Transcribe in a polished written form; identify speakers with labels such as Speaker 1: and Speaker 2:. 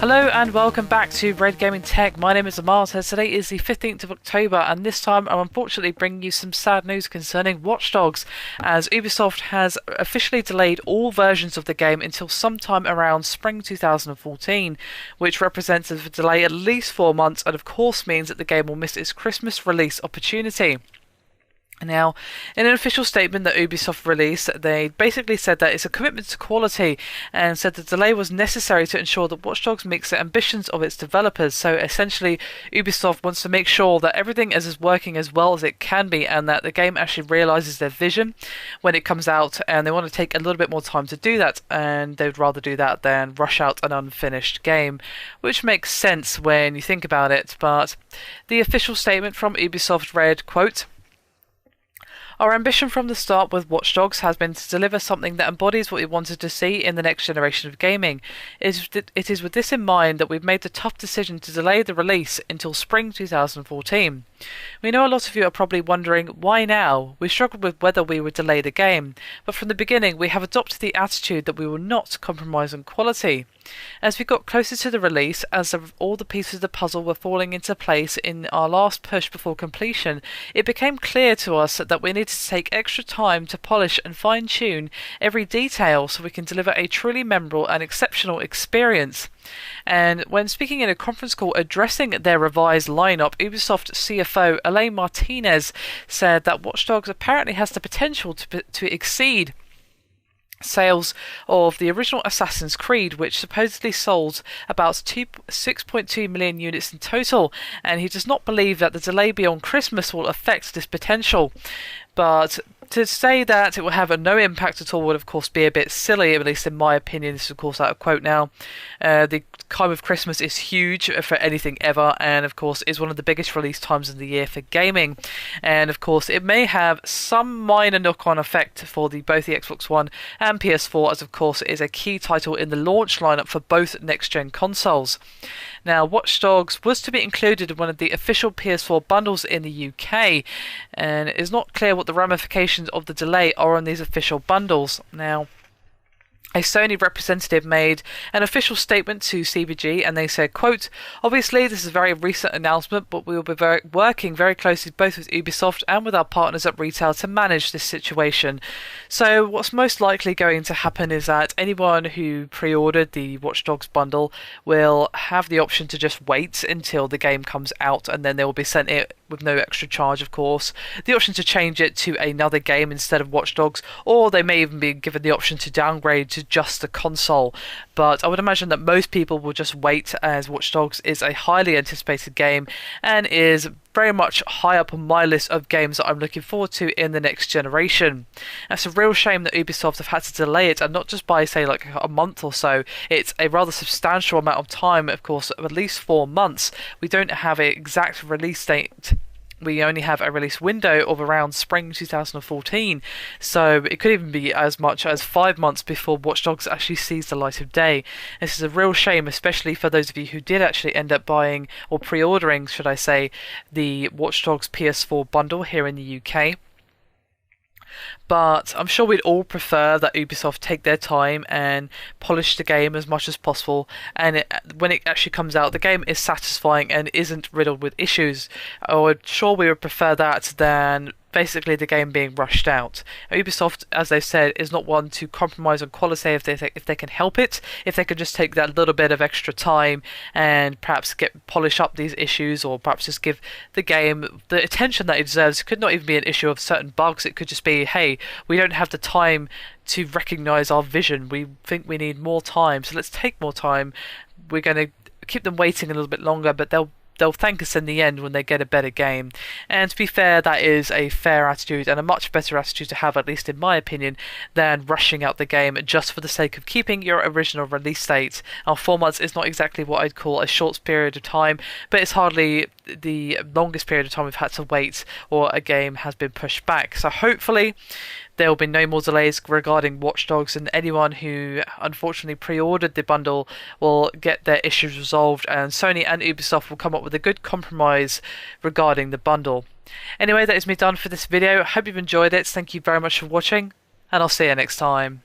Speaker 1: Hello and welcome back to Red Gaming Tech. My name is Amaz. Today is the 15th of October and this time I'm unfortunately bringing you some sad news concerning Watch Dogs, as Ubisoft has officially delayed all versions of the game until sometime around spring 2014, which represents a delay at least 4 months and of course means that the game will miss its Christmas release opportunity. Now, in an official statement that Ubisoft released, they basically said that it's a commitment to quality and said the delay was necessary to ensure that Watch Dogs meets the ambitions of its developers. So essentially, Ubisoft wants to make sure that everything is working as well as it can be and that the game actually realises their vision when it comes out, and they want to take a little bit more time to do that, and they would rather do that than rush out an unfinished game, which makes sense when you think about it. But the official statement from Ubisoft read, quote, "Our ambition from the start with Watch Dogs has been to deliver something that embodies what we wanted to see in the next generation of gaming. It is with this in mind that we've made the tough decision to delay the release until spring 2014. We know a lot of you are probably wondering, why now? We struggled with whether we would delay the game, but from the beginning we have adopted the attitude that we will not compromise on quality. As we got closer to the release, as all the pieces of the puzzle were falling into place in our last push before completion, it became clear to us that we needed to take extra time to polish and fine-tune every detail so we can deliver a truly memorable and exceptional experience." And when speaking in a conference call addressing their revised lineup, Ubisoft CFO Elaine Martinez said that Watch Dogs apparently has the potential to exceed sales of the original Assassin's Creed, which supposedly sold about 6.2 million units in total, and he does not believe that the delay beyond Christmas will affect this potential. But to say that it will have no impact at all would of course be a bit silly, at least in my opinion. This is of course out of quote now. The time of Christmas is huge for anything ever, and of course is one of the biggest release times of the year for gaming, and of course it may have some minor knock-on effect for both the Xbox One and PS4, as of course it is a key title in the launch lineup for both next-gen consoles. Now, Watch Dogs was to be included in one of the official PS4 bundles in the UK, and it is not clear what the ramifications of the delay are on these official bundles. Now, a Sony representative made an official statement to CBG and they said, quote, "Obviously this is a very recent announcement, but we will be working very closely both with Ubisoft and with our partners at retail to manage this situation. So what's most likely going to happen is that anyone who pre-ordered the Watch Dogs bundle will have the option to just wait until the game comes out, and then they will be sent it with no extra charge, of course, the option to change it to another game instead of Watch Dogs, or they may even be given the option to downgrade to just the console. But I would imagine that most people will just wait, as Watch Dogs is a highly anticipated game and is very much high up on my list of games that I'm looking forward to in the next generation. It's a real shame that Ubisoft have had to delay it, and not just by say like a month or so. It's a rather substantial amount of time, of course, of at least 4 months. We don't have an exact release date. We only have a release window of around spring 2014, so it could even be as much as 5 months before Watch Dogs actually sees the light of day. This is a real shame, especially for those of you who did actually end up buying, or pre-ordering, should I say, the Watch Dogs PS4 bundle here in the UK. But I'm sure we'd all prefer that Ubisoft take their time and polish the game as much as possible, and when it actually comes out, the game is satisfying and isn't riddled with issues. I'm sure we would prefer that than basically the game being rushed out. Ubisoft, as they've said, is not one to compromise on quality if they can help it. If they can just take that little bit of extra time and perhaps polish up these issues, or perhaps just give the game the attention that it deserves. It could not even be an issue of certain bugs. It could just be, hey, we don't have the time to recognise our vision. We think we need more time, so let's take more time. We're going to keep them waiting a little bit longer, but they'll thank us in the end when they get a better game. And to be fair, that is a fair attitude and a much better attitude to have, at least in my opinion, than rushing out the game just for the sake of keeping your original release date. 4 months is not exactly what I'd call a short period of time, but it's hardly the longest period of time we've had to wait or a game has been pushed back. So hopefully there will be no more delays regarding Watch Dogs, and anyone who unfortunately pre-ordered the bundle will get their issues resolved, and Sony and Ubisoft will come up with a good compromise regarding the bundle. Anyway, that is me done for this video. I hope you've enjoyed it. Thank you very much for watching, and I'll see you next time.